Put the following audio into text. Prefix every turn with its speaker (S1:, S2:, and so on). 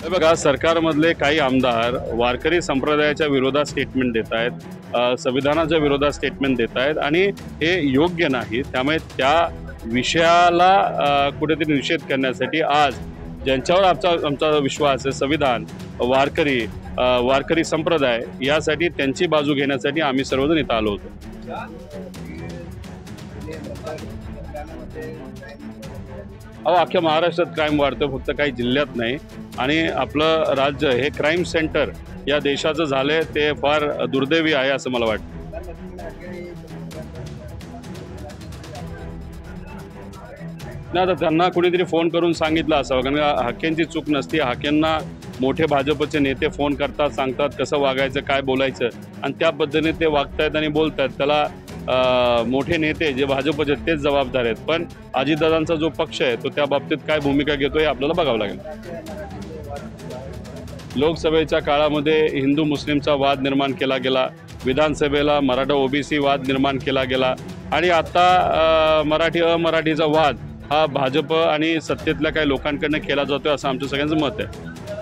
S1: हे बघा, सरकारमधले काही आमदार वारकरी संप्रदायाच्या विरोधात स्टेटमेंट देत आहेत, संविधानाच्या विरोधात स्टेटमेंट देत आहेत आणि हे योग्य नाही। त्यामुळे त्या विषयाला कुठेतरी निषेध करण्यासाठी आज ज्यांच्यावर आमचा विश्वास आहे, संविधान, वारकरी संप्रदाय, यासाठी त्यांची बाजू घेण्यासाठी आम्ही सर्वजण इथं आलो होतो। अख्ख्या महाराष्ट्रात क्राईम वाढतो, फक्त काही जिल्ह्यात नाही। आणि आपलं राज्य हे क्राईम सेंटर या देशाचं झालंय, ते फार दुर्दैवी आहे असं मला वाटतं। नाही, आता त्यांना कुणीतरी फोन करून सांगितलं असावं, कारण हाकेंची चूक नसती। हाकेंना मोठे भाजपचे नेते फोन करतात, सांगतात कसं वागायचं, काय बोलायचं, आणि त्या पद्धतीने ते वागतायत आणि बोलतायत। त्याला मोठे नेते जे भाजपचे तेच जबाबदार आहेत, पण अजितदादांचा जो पक्ष आहे तो त्या बाबतीत काय भूमिका घेतो हे आपल्याला बघावं लागेल। लोकसभेच्या काळामध्ये हिंदू मुस्लिमचा वाद निर्माण केला गेला, विधानसभेला मराठा ओबीसी वाद निर्माण केला गेला, आणि आता मराठी अमराठीचा वाद हा भाजप आणि सत्तेतल्या काही लोकांकडनं केला जातोय असं आमचं सगळ्यांचं मत आहे।